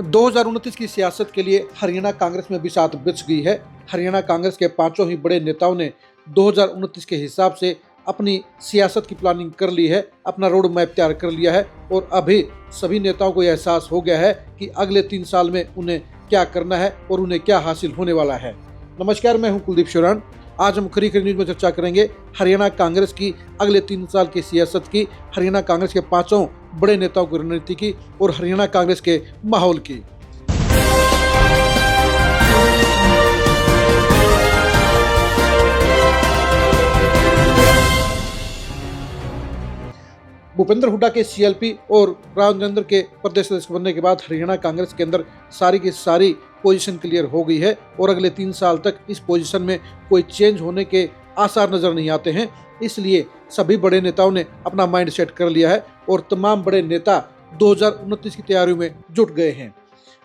2029 की सियासत के लिए हरियाणा कांग्रेस में बिसात बिछ गई है। हरियाणा कांग्रेस के पांचों ही बड़े नेताओं ने 2029 के हिसाब से अपनी सियासत की प्लानिंग कर ली है, अपना रोड मैप तैयार कर लिया है और अभी सभी नेताओं को यह एहसास हो गया है कि अगले 3 साल में उन्हें क्या करना है और उन्हें क्या हासिल होने वाला है। नमस्कार, मैं हूं कुलदीप शोरान। आज हम खरी न्यूज में चर्चा करेंगे हरियाणा कांग्रेस की अगले 3 साल की सियासत की, हरियाणा कांग्रेस के पांचों बड़े नेताओं की रणनीति की और हरियाणा कांग्रेस के माहौल की। भूपेंद्र हुड्डा के सीएलपी और राव नरेंद्र के प्रदेश सदस्य बनने के बाद हरियाणा कांग्रेस के अंदर सारी की सारी पोजीशन क्लियर हो गई है और अगले 3 साल तक इस पोजीशन में कोई चेंज होने के आसार नजर नहीं आते हैं। इसलिए सभी बड़े नेताओं ने अपना माइंड सेट कर लिया है और तमाम बड़े नेता 2029 की तैयारियों में जुट गए हैं।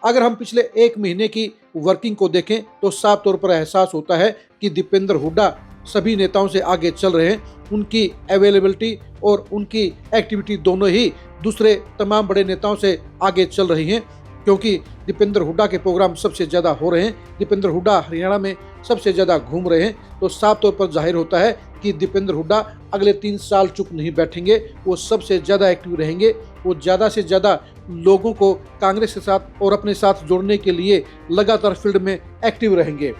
अगर हम पिछले 1 महीने की वर्किंग को देखें तो साफ तौर पर एहसास होता है कि दीपेंद्र हुड्डा सभी नेताओं से आगे चल रहे हैं। उनकी अवेलेबिलिटी और उनकी एक्टिविटी दोनों ही दूसरे तमाम बड़े नेताओं से आगे चल रही हैं, क्योंकि दीपेंद्र हुड्डा के प्रोग्राम सबसे ज़्यादा हो रहे हैं। दीपेंद्र हुड्डा हरियाणा में सबसे ज़्यादा घूम रहे हैं, तो साफ तौर पर जाहिर होता है कि दीपेंद्र हुड्डा अगले 3 साल चुप नहीं बैठेंगे। वो सबसे ज़्यादा एक्टिव रहेंगे। वो ज़्यादा से ज़्यादा लोगों को कांग्रेस के साथ और अपने साथ जोड़ने के लिए लगातार फील्ड में एक्टिव रहेंगे।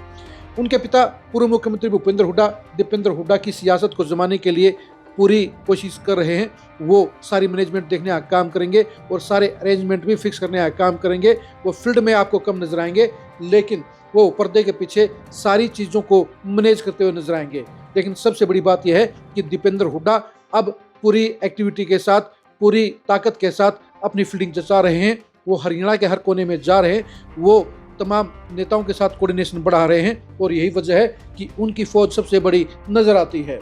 उनके पिता पूर्व मुख्यमंत्री भूपेंद्र हुड्डा दीपेंद्र हुड्डा की सियासत को जमाने के लिए पूरी कोशिश कर रहे हैं। वो सारी मैनेजमेंट देखने का काम करेंगे और सारे अरेंजमेंट भी फिक्स करने का काम करेंगे। वो फील्ड में आपको कम नजर आएंगे, लेकिन वो पर्दे के पीछे सारी चीज़ों को मैनेज करते हुए नजर आएंगे। लेकिन सबसे बड़ी बात यह है कि दीपेंद्र हुड्डा अब पूरी एक्टिविटी के साथ, पूरी ताकत के साथ अपनी फील्डिंग जचा रहे हैं। वो हरियाणा के हर कोने में जा रहे हैं। वो तमाम नेताओं के साथ कोऑर्डिनेशन बढ़ा रहे हैं और यही वजह है कि उनकी फौज सबसे बड़ी नजर आती है।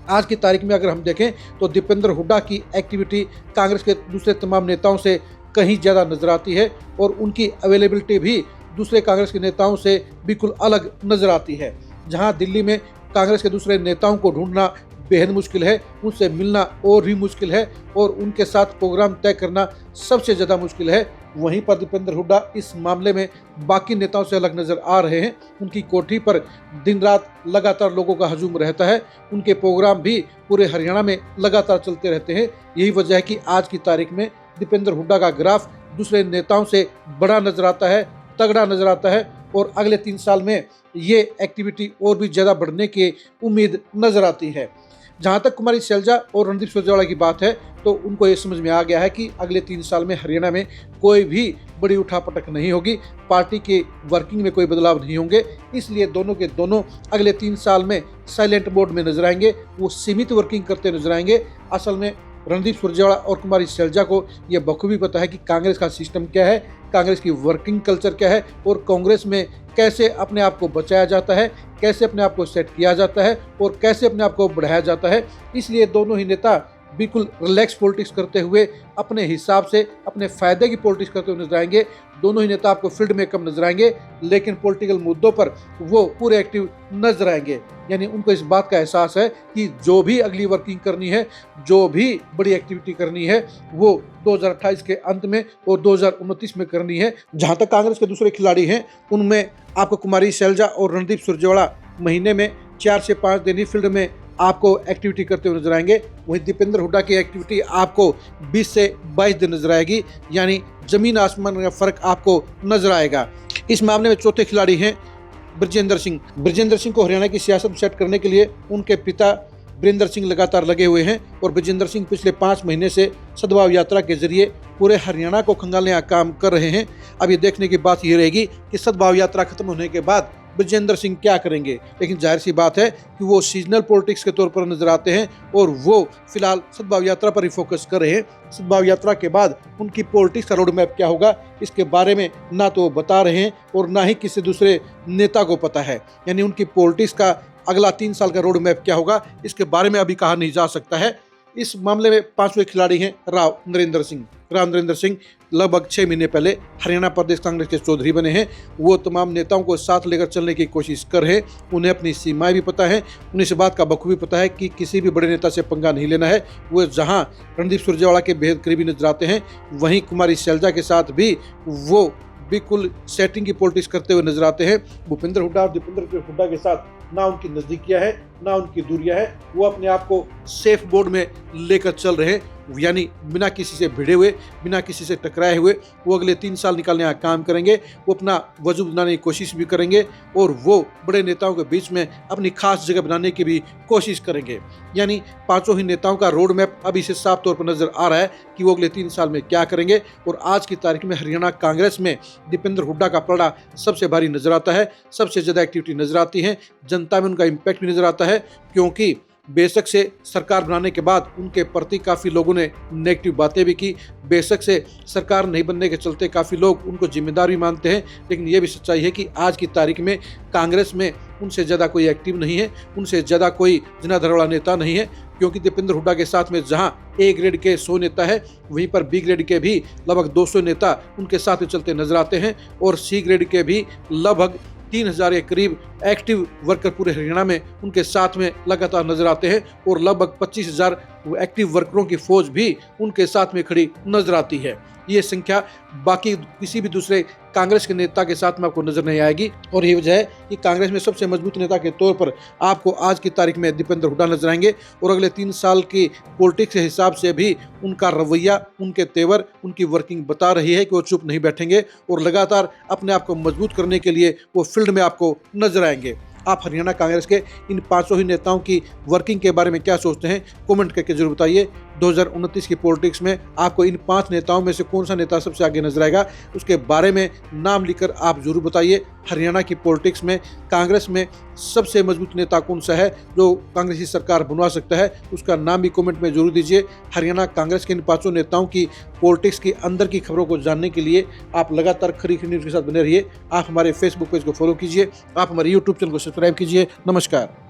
आज की तारीख में अगर हम देखें तो दीपेंद्र हुड्डा की एक्टिविटी कांग्रेस के दूसरे तमाम नेताओं से कहीं ज़्यादा नजर आती है और उनकी अवेलेबिलिटी भी दूसरे कांग्रेस के नेताओं से बिल्कुल अलग नजर आती है। जहां दिल्ली में कांग्रेस के दूसरे नेताओं को ढूंढना बेहद मुश्किल है, उनसे मिलना और भी मुश्किल है और उनके साथ प्रोग्राम तय करना सबसे ज़्यादा मुश्किल है, वहीं पर दीपेंद्र हुड्डा इस मामले में बाकी नेताओं से अलग नज़र आ रहे हैं। उनकी कोठी पर दिन रात लगातार लोगों का हजूम रहता है। उनके प्रोग्राम भी पूरे हरियाणा में लगातार चलते रहते हैं। यही वजह है कि आज की तारीख में दीपेंद्र हुड्डा का ग्राफ दूसरे नेताओं से बड़ा नजर आता है, तगड़ा नजर आता है और अगले 3 साल में ये एक्टिविटी और भी ज़्यादा बढ़ने की उम्मीद नजर आती है। जहाँ तक कुमारी शैलजा और रणदीप सुरजेवाला की बात है तो उनको ये समझ में आ गया है कि अगले 3 साल में हरियाणा में कोई भी बड़ी उठापटक नहीं होगी, पार्टी के वर्किंग में कोई बदलाव नहीं होंगे। इसलिए दोनों के दोनों अगले 3 साल में साइलेंट मोड में नजर आएंगे। वो सीमित वर्किंग करते नजर आएंगे। असल में रणदीप सुरजेवाला और कुमारी शैलजा को यह बखूबी पता है कि कांग्रेस का सिस्टम क्या है, कांग्रेस की वर्किंग कल्चर क्या है और कांग्रेस में कैसे अपने आप को बचाया जाता है, कैसे अपने आप को सेट किया जाता है और कैसे अपने आप को बढ़ाया जाता है। इसलिए दोनों ही नेता बिल्कुल रिलैक्स पॉलिटिक्स करते हुए अपने हिसाब से अपने फायदे की पॉलिटिक्स करते हुए नजर आएंगे। दोनों ही नेता आपको फील्ड में कम नजर आएंगे, लेकिन पॉलिटिकल मुद्दों पर वो पूरे एक्टिव नजर आएंगे। यानी उनको इस बात का एहसास है कि जो भी अगली वर्किंग करनी है, जो भी बड़ी एक्टिविटी करनी है, वो 2028 के अंत में और 2029 में करनी है। जहाँ तक कांग्रेस के दूसरे खिलाड़ी हैं, उनमें आपको कुमारी शैलजा और रणदीप सुरजेवाला महीने में 4 से 5 दिन ही फील्ड में आपको एक्टिविटी करते हुए नजर आएंगे। वहीं दीपेंद्र हुड्डा की एक्टिविटी आपको 20 से 22 दिन नजर आएगी। यानी जमीन आसमान का फर्क आपको नजर आएगा। इस मामले में चौथे खिलाड़ी हैं ब्रजेंद्र सिंह। ब्रजेंद्र सिंह को हरियाणा की सियासत सेट करने के लिए उनके पिता वीरेंद्र सिंह लगातार लगे हुए हैं और ब्रजेंद्र सिंह पिछले 5 महीने से सद्भाव यात्रा के जरिए पूरे हरियाणा को खंगालने का काम कर रहे हैं। अब ये देखने की बात ये रहेगी कि सद्भाव यात्रा खत्म होने के बाद ब्रजेंद्र सिंह क्या करेंगे। लेकिन जाहिर सी बात है कि वो सीजनल पॉलिटिक्स के तौर पर नजर आते हैं और वो फिलहाल सद्भाव यात्रा पर ही फोकस कर रहे हैं। सद्भाव यात्रा के बाद उनकी पॉलिटिक्स का रोड मैप क्या होगा, इसके बारे में ना तो वो बता रहे हैं और ना ही किसी दूसरे नेता को पता है। यानी उनकी पॉलिटिक्स का अगला 3 साल का रोड मैप क्या होगा, इसके बारे में अभी कहा नहीं जा सकता है। इस मामले में 5वें खिलाड़ी हैं राव नरेंद्र सिंह। राव नरेंद्र सिंह लगभग 6 महीने पहले हरियाणा प्रदेश कांग्रेस के चौधरी बने हैं। वो तमाम नेताओं को साथ लेकर चलने की कोशिश कर रहे हैं। उन्हें अपनी सीमाएं भी पता है, उन्हें इस बात का बखूबी पता है कि किसी भी बड़े नेता से पंगा नहीं लेना है। वो जहां रणदीप सुरजेवाला के बेहद करीबी नजर आते हैं, वहीं कुमारी शैलजा के साथ भी वो बिल्कुल सेटिंग की पॉलिटिक्स करते हुए नजर आते हैं। भूपेंद्र हुड्डा और दीपेंद्र हुड्डा के साथ ना उनकी नजदीकियां है ना उनकी दूरियां है। वो अपने आप को सेफ बोर्ड में लेकर चल रहे हैं, यानी बिना किसी से भिड़े हुए, बिना किसी से टकराए हुए वो अगले 3 साल निकालने का काम करेंगे। वो अपना वजूद बनाने की कोशिश भी करेंगे और वो बड़े नेताओं के बीच में अपनी खास जगह बनाने की भी कोशिश करेंगे। यानी पांचों ही नेताओं का रोड मैप अभी से साफ तौर पर नजर आ रहा है कि वो अगले 3 साल में क्या करेंगे। और आज की तारीख में हरियाणा कांग्रेस में दीपेंद्र हुड्डा का पलड़ा सबसे भारी नजर आता है, सबसे ज्यादा एक्टिविटी नजर आती है, जनता में उनका इम्पैक्ट भी नजर आता है। क्योंकि बेशक से सरकार बनाने के बाद उनके प्रति काफ़ी लोगों ने नेगेटिव बातें भी की, बेशक से सरकार नहीं बनने के चलते काफ़ी लोग उनको जिम्मेदार भी मानते हैं, लेकिन ये भी सच्चाई है कि आज की तारीख में कांग्रेस में उनसे ज़्यादा कोई एक्टिव नहीं है, उनसे ज़्यादा कोई जनाधार वाला नेता नहीं है। क्योंकि दीपेंद्र हुड्डा के साथ में जहां ए ग्रेड के 100 नेता है, वहीं पर बी ग्रेड के भी लगभग 200 नेता उनके साथ में चलते नजर आते हैं और सी ग्रेड के भी लगभग 3000 के करीब एक्टिव वर्कर पूरे हरियाणा में उनके साथ में लगातार नजर आते हैं और लगभग 25,000 एक्टिव वर्करों की फौज भी उनके साथ में खड़ी नजर आती है। ये संख्या बाकी किसी भी दूसरे कांग्रेस के नेता के साथ में आपको नजर नहीं आएगी और ये वजह है कि कांग्रेस में सबसे मजबूत नेता के तौर पर आपको आज की तारीख में दीपेंद्र हुड्डा नजर आएंगे। और अगले 3 साल की पॉलिटिक्स के हिसाब से भी उनका रवैया, उनके तेवर, उनकी वर्किंग बता रही है कि वो चुप नहीं बैठेंगे और लगातार अपने आप को मजबूत करने के लिए वो फील्ड में आपको नजर आएंगे। आप हरियाणा कांग्रेस के इन पांचों ही नेताओं की वर्किंग के बारे में क्या सोचते हैं, कमेंट करके जरूर बताइए। 2029 की पॉलिटिक्स में आपको इन 5 नेताओं में से कौन सा नेता सबसे आगे नजर आएगा, उसके बारे में नाम लिखकर आप जरूर बताइए। हरियाणा की पॉलिटिक्स में कांग्रेस में सबसे मजबूत नेता कौन सा है जो कांग्रेसी सरकार बनवा सकता है, उसका नाम भी कमेंट में जरूर दीजिए। हरियाणा कांग्रेस के इन 5 नेताओं की पॉलिटिक्स की अंदर की खबरों को जानने के लिए आप लगातार खरी न्यूज़ के साथ बने रहिए। आप हमारे फेसबुक पेज को फॉलो कीजिए, आप हमारे यूट्यूब चैनल को सब्सक्राइब कीजिए। नमस्कार।